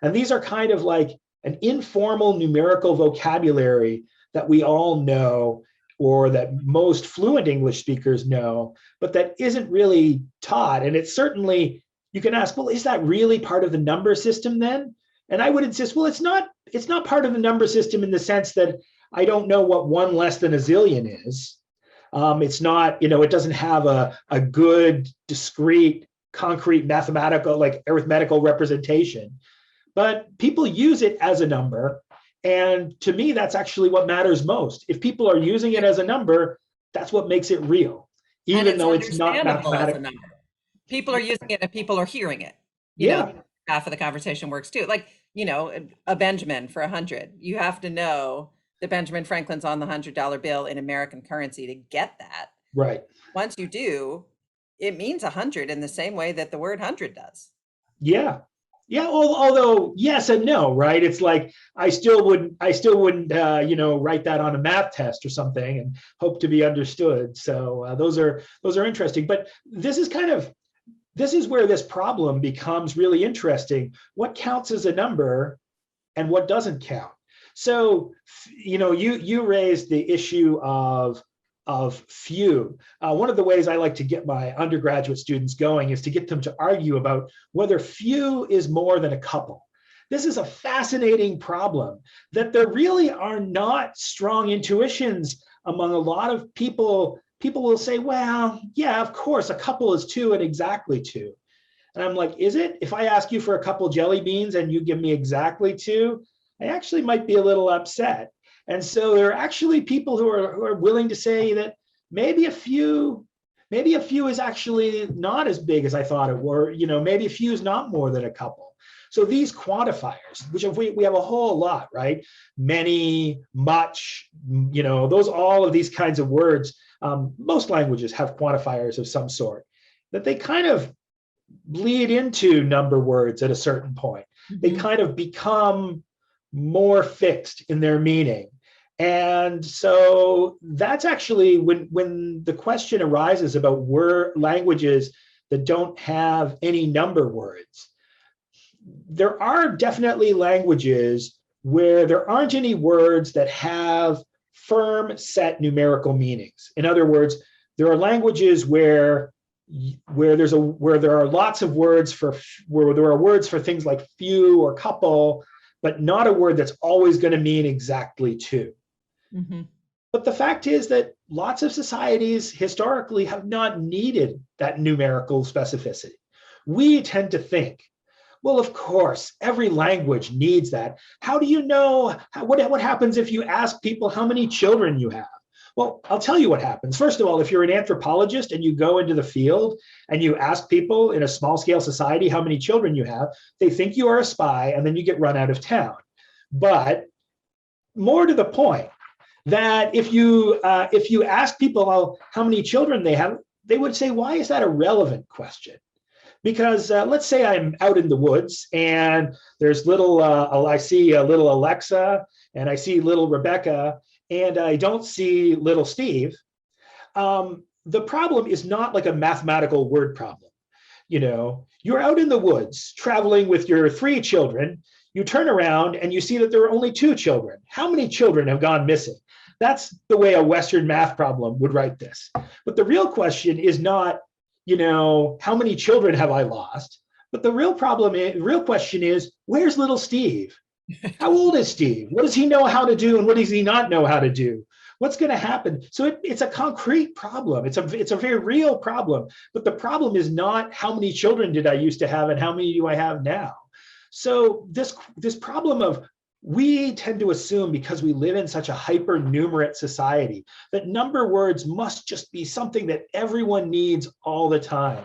And these are kind of like an informal numerical vocabulary that we all know, or that most fluent English speakers know, but that isn't really taught. And it's certainly, you can ask, well, is that really part of the number system then? And I would insist, well, it's not part of the number system in the sense that I don't know what 1 less than a zillion is. It's not, it doesn't have a good, discrete, concrete mathematical, like arithmetical representation. But people use it as a number. And to me, that's actually what matters most. If people are using it as a number, that's what makes it real, even though it's not mathematical. People are using it and people are hearing it. Half of the conversation works too. Like, a Benjamin for 100. You have to know that Benjamin Franklin's on the $100 bill in American currency to get that. Right. Once you do, it means 100 in the same way that the word 100 does. Yeah. Yeah, although yes and no, right? It's like I still wouldn't, write that on a math test or something and hope to be understood. So those are interesting. But this is where this problem becomes really interesting. What counts as a number, and what doesn't count? So you raised the issue of few. One of the ways I like to get my undergraduate students going is to get them to argue about whether few is more than a couple. This is a fascinating problem, that there really are not strong intuitions among a lot of people. People will say, well, yeah, of course, a couple is 2 and exactly 2. And I'm like, is it? If I ask you for a couple jelly beans and you give me exactly 2, I actually might be a little upset. And so there are actually people who are willing to say that maybe a few, is actually not as big as I thought it were. Maybe a few is not more than a couple. So these quantifiers, which we have a whole lot, right? Many, much, all of these kinds of words. Most languages have quantifiers of some sort that they kind of bleed into number words at a certain point. Mm-hmm. They kind of become more fixed in their meaning. And so that's actually when the question arises about languages that don't have any number words. There are definitely languages where there aren't any words that have firm set numerical meanings. In other words, there are languages where there are lots of words where there are words for things like few or couple, but not a word that's always going to mean exactly two. Mm-hmm. But the fact is that lots of societies historically have not needed that numerical specificity. We tend to think, well, of course, every language needs that. How do you know? What happens if you ask people how many children you have? Well, I'll tell you what happens. First of all, if you're an anthropologist and you go into the field and you ask people in a small scale society how many children you have, they think you are a spy and then you get run out of town. But more to the point, that if you ask people how many children they have, they would say, why is that a relevant question? Because let's say I'm out in the woods and there's I see little Alexa and I see little Rebecca and I don't see little Steve. The problem is not like a mathematical word problem. You're out in the woods traveling with your 3 children. You turn around and you see that there are only 2 children. How many children have gone missing? That's the way a Western math problem would write this. But the real question is not, how many children have I lost? But the real question is, where's little Steve? How old is Steve? What does he know how to do and what does he not know how to do? What's going to happen? So it's a concrete problem. It's a very real problem. But the problem is not how many children did I used to have and how many do I have now? So this problem of we tend to assume, because we live in such a hyper-numerate society, that number words must just be something that everyone needs all the time.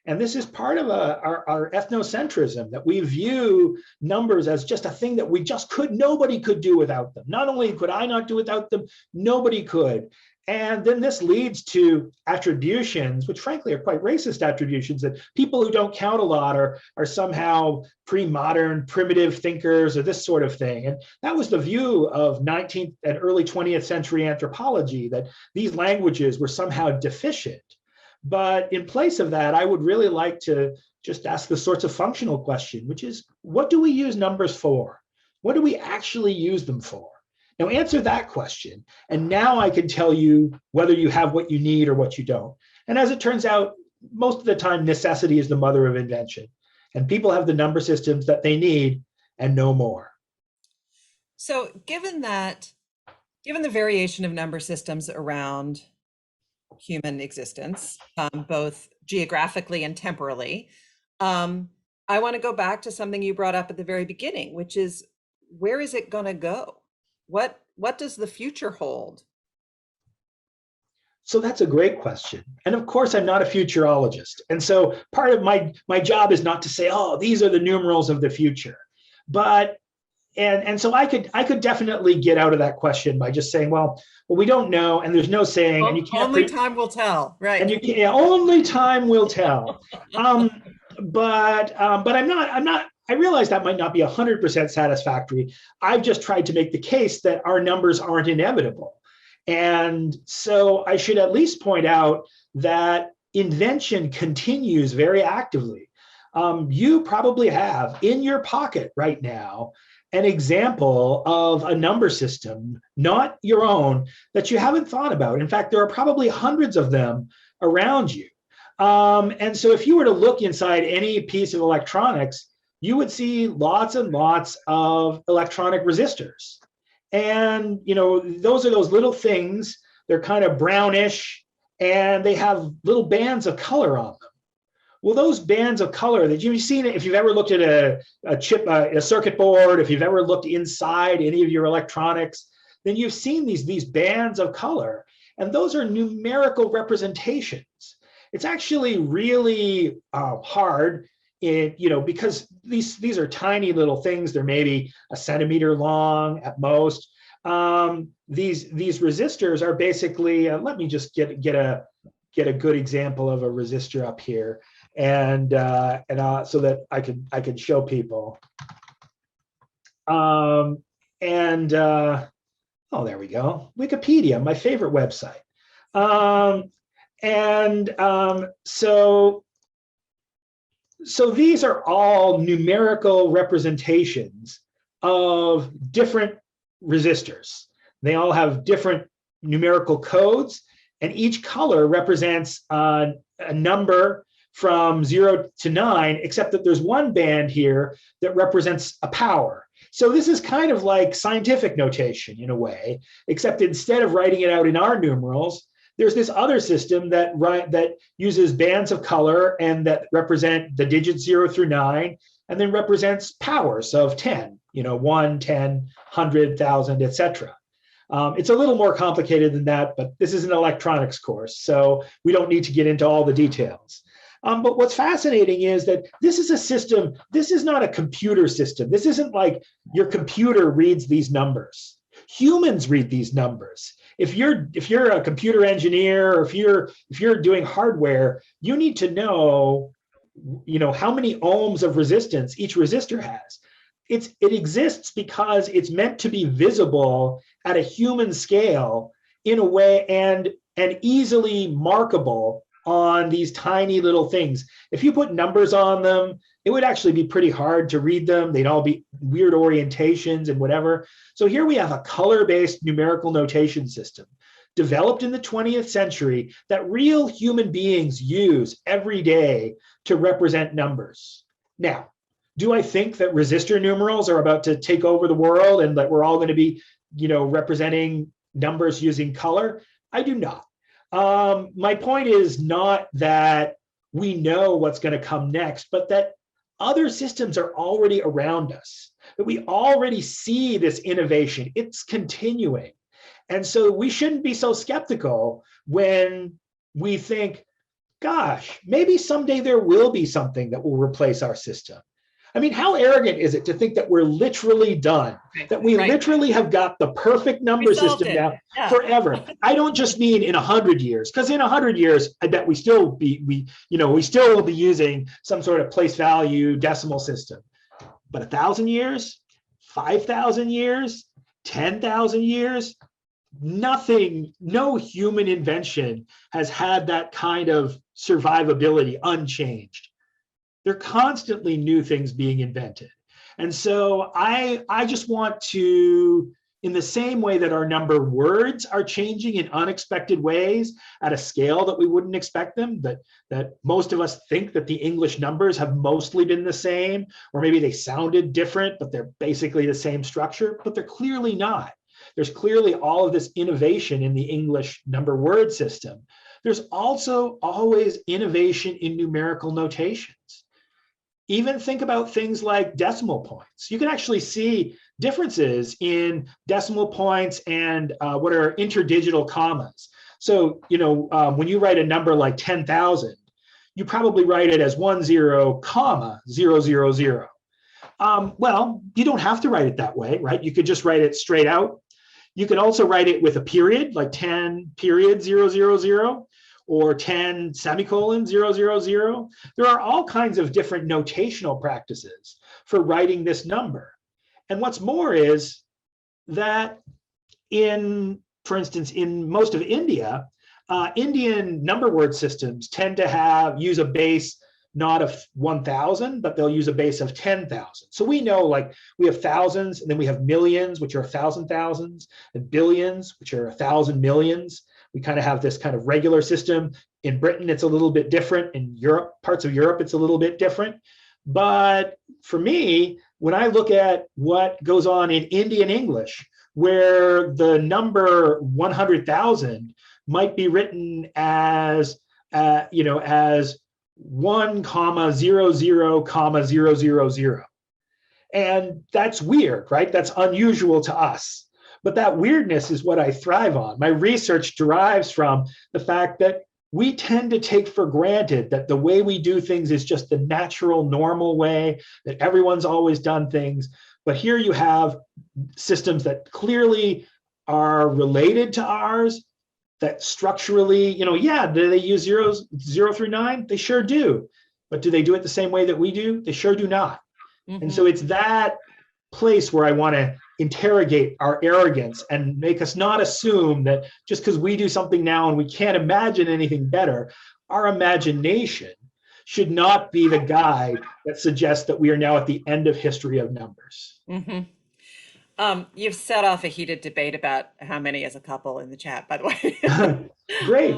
And this is part of our ethnocentrism, that we view numbers as just a thing that nobody could do without them. Not only could I not do without them, nobody could. And then this leads to attributions, which frankly are quite racist attributions, that people who don't count a lot are somehow pre-modern, primitive thinkers or this sort of thing. And that was the view of 19th and early 20th century anthropology, that these languages were somehow deficient. But in place of that, I would really like to just ask the sorts of functional question, which is, what do we use numbers for? What do we actually use them for? Now answer that question, and now I can tell you whether you have what you need or what you don't. And as it turns out, most of the time, necessity is the mother of invention, and people have the number systems that they need and no more. So given the variation of number systems around human existence, both geographically and temporally, I want to go back to something you brought up at the very beginning, which is, where is it going to go? What does the future hold? So that's a great question. And of course, I'm not a futurologist. And so part of my job is not to say, oh, these are the numerals of the future. But and so I could definitely get out of that question by just saying, well, we don't know, and there's no saying, and you can't. Only time will tell, right? And you can't. Only time will tell. But I'm not. I realize that might not be 100% satisfactory. I've just tried to make the case that our numbers aren't inevitable. And so I should at least point out that invention continues very actively. You probably have in your pocket right now an example of a number system, not your own, that you haven't thought about. In fact, there are probably hundreds of them around you. And so if you were to look inside any piece of electronics, you would see lots and lots of electronic resistors. And, those are those little things. They're kind of brownish and they have little bands of color on them. Well, those bands of color that you've seen, if you've ever looked at a chip, a circuit board, if you've ever looked inside any of your electronics, then you've seen these bands of color. And those are numerical representations. It's actually really hard because these are tiny little things. They're maybe a centimeter long at most. These resistors are basically, let me just get a good example of a resistor up here, and so that I could show people. Oh, there we go. Wikipedia, my favorite website. So these are all numerical representations of different resistors. They all have different numerical codes, and each color represents a number from 0 to 9, except that there's one band here that represents a power. So this is kind of like scientific notation in a way, except instead of writing it out in our numerals, there's this other system that uses bands of color and that represent the digits 0 through 9, and then represents powers of 10, 1, 10, 100, 1,000, etc. It's a little more complicated than that, but this is an electronics course, so we don't need to get into all the details. But what's fascinating is that this is a system. This is not a computer system. This isn't like your computer reads these numbers. Humans read these numbers. If you're a computer engineer, or if you're doing hardware, you need to know, how many ohms of resistance each resistor has. It exists because it's meant to be visible at a human scale in a way and easily markable on these tiny little things. If you put numbers on them, it would actually be pretty hard to read them. They'd all be weird orientations and whatever. So here we have a color-based numerical notation system developed in the 20th century that real human beings use every day to represent numbers. Now, do I think that resistor numerals are about to take over the world and that we're all going to be, representing numbers using color? I do not. My point is not that we know what's going to come next, but that other systems are already around us, that we already see this innovation. It's continuing. And so we shouldn't be so skeptical when we think, gosh, maybe someday there will be something that will replace our system. I mean, how arrogant is it to think that we're literally done, that we literally have got the perfect number system now forever? I don't just mean in 100 years, because in 100 years, I bet we still will be using some sort of place value decimal system. But 1,000 years, 5,000 years, 10,000 years, nothing, no human invention has had that kind of survivability unchanged. There are constantly new things being invented. And so I just want to, in the same way that our number words are changing in unexpected ways at a scale that we wouldn't expect them, that most of us think that the English numbers have mostly been the same, or maybe they sounded different, but they're basically the same structure, but they're clearly not. There's clearly all of this innovation in the English number word system. There's also always innovation in numerical notations. Even think about things like decimal points. You can actually see differences in decimal points and what are interdigital commas. So, when you write a number like 10,000, you probably write it as 10, comma 000. Well, you don't have to write it that way, right? You could just write it straight out. You can also write it with a period, like 10 period 000. Or 10 semicolon 000. There are all kinds of different notational practices for writing this number. And what's more is that for instance, in most of India, Indian number word systems tend to use a base not of 1,000, but they'll use a base of 10,000. So we know, like, we have thousands, and then we have millions, which are 1,000 thousands, and billions, which are 1,000 millions. We kind of have this kind of regular system. In Britain, it's a little bit different. In Europe, parts of Europe, it's a little bit different. But for me, when I look at what goes on in Indian English, where the number 100,000 might be written as 1, 00, 000. And that's weird, right? That's unusual to us. But that weirdness is what I thrive on. My research derives from the fact that we tend to take for granted that the way we do things is just the natural, normal way, that everyone's always done things. But here you have systems that clearly are related to ours, that structurally, yeah, do they use zeros, 0 through 9? They sure do. But do they do it the same way that we do? They sure do not. And so it's that place where I want to interrogate our arrogance and make us not assume that just because we do something now and we can't imagine anything better, our imagination should not be the guide that suggests that we are now at the end of history of numbers. You've set off a heated debate about how many as a couple in the chat, by the way. Great.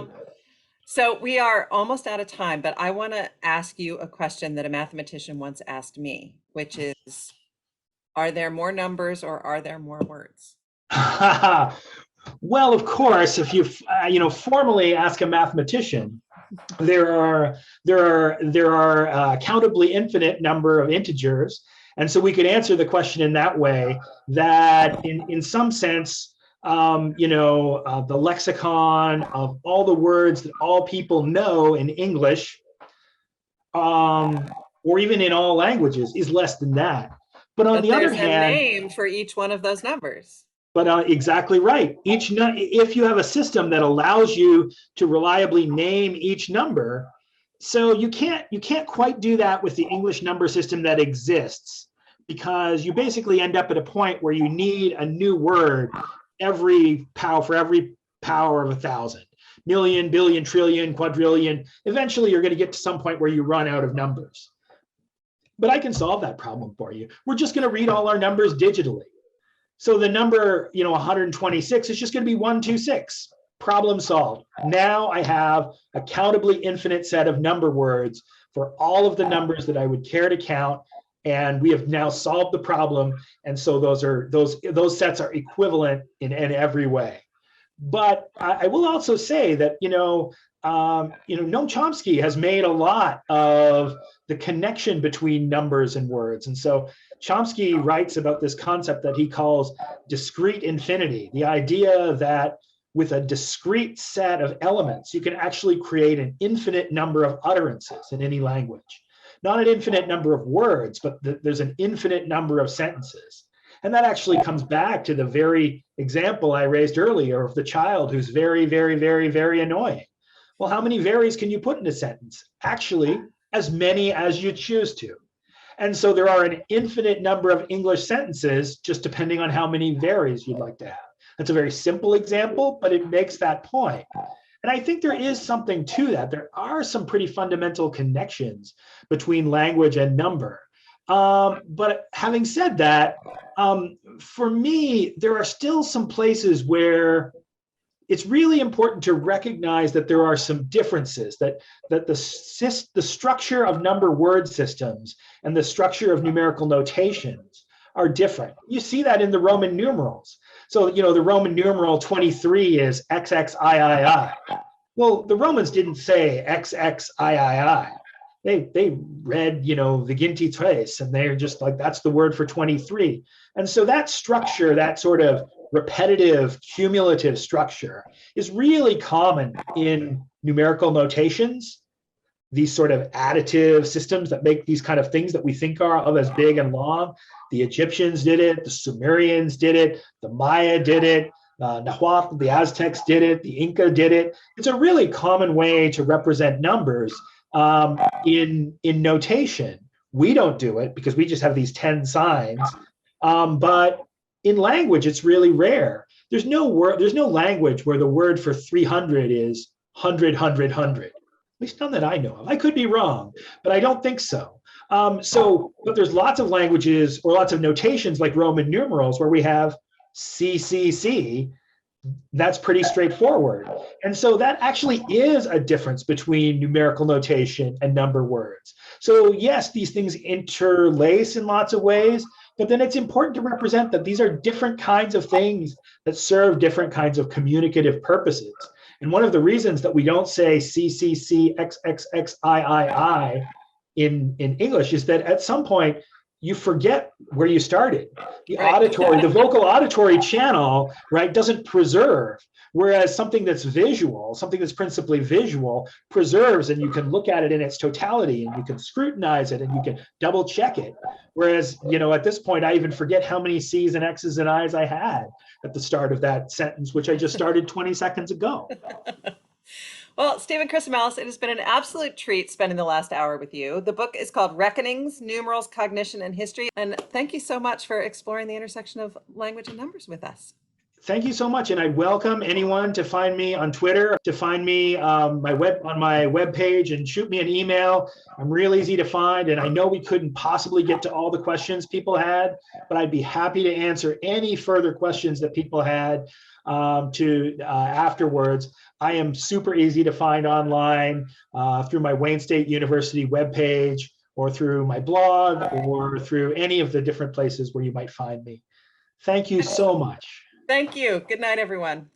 So we are almost out of time, but I want to ask you a question that a mathematician once asked me, which is, are there more numbers or are there more words? Well, of course, if you formally ask a mathematician, there are a countably infinite number of integers, and so we could answer the question in that way. That in some sense, the lexicon of all the words that all people know in English, or even in all languages, is less than that. But on the other hand, there's a name for each one of those numbers. But exactly right. If you have a system that allows you to reliably name each number, so you can't quite do that with the English number system that exists, because you basically end up at a point where you need a new word for every power of 1,000, million, billion, trillion, quadrillion. Eventually, you're going to get to some point where you run out of numbers. But I can solve that problem for you. We're just going to read all our numbers digitally. So the number, 126 is just going to be 126. Problem solved. Now I have a countably infinite set of number words for all of the numbers that I would care to count, and we have now solved the problem. And so those sets are equivalent in every way. But I will also say that Noam Chomsky has made a lot of the connection between numbers and words, and so Chomsky writes about this concept that he calls discrete infinity, the idea that with a discrete set of elements, you can actually create an infinite number of utterances in any language. Not an infinite number of words, but there's an infinite number of sentences. And that actually comes back to the very example I raised earlier of the child who's very, very, very, very annoying. Well, how many varies can you put in a sentence? Actually, as many as you choose to. And so there are an infinite number of English sentences, just depending on how many varies you'd like to have. That's a very simple example, but it makes that point. And I think there is something to that. There are some pretty fundamental connections between language and number. But having said that, for me, there are still some places where it's really important to recognize that there are some differences, that the structure of number word systems and the structure of numerical notations are different. You see that in the Roman numerals. So, the Roman numeral 23 is XXIII. Well, the Romans didn't say XXIII. They read, Viginti Tres, and they're just like, that's the word for 23. And so that structure, that sort of repetitive, cumulative structure, is really common in numerical notations, these sort of additive systems that make these kind of things that we think of as big and long. The Egyptians did it, the Sumerians did it, the Maya did it, Nahuatl, the Aztecs did it, the Inca did it. It's a really common way to represent numbers in notation. We don't do it because we just have these 10 signs, but in language, it's really rare. There's no language where the word for 300 is 100, 100, 100. At least none that I know of. I could be wrong, but I don't think so. But there's lots of languages or lots of notations like Roman numerals where we have CCC. That's pretty straightforward. And so that actually is a difference between numerical notation and number words. So yes, these things interlace in lots of ways, but then it's important to represent that these are different kinds of things that serve different kinds of communicative purposes. And one of the reasons that we don't say CCC XXXIII in English is that at some point, you forget where you started. The Right. auditory, the vocal auditory channel, right, doesn't preserve. Whereas something that's visual, something that's principally visual, preserves, and you can look at it in its totality and you can scrutinize it and you can double check it. Whereas, at this point, I even forget how many C's and X's and I's I had at the start of that sentence, which I just started 20 seconds ago. Well, Stephen Chrisomalis, it has been an absolute treat spending the last hour with you. The book is called Reckonings, Numerals, Cognition, and History. And thank you so much for exploring the intersection of language and numbers with us. Thank you so much. And I welcome anyone to find me on Twitter, to find me on my webpage and shoot me an email. I'm real easy to find. And I know we couldn't possibly get to all the questions people had, but I'd be happy to answer any further questions that people had afterwards. I am super easy to find online through my Wayne State University webpage or through my blog or through any of the different places where you might find me. Thank you so much. Thank you. Good night, everyone.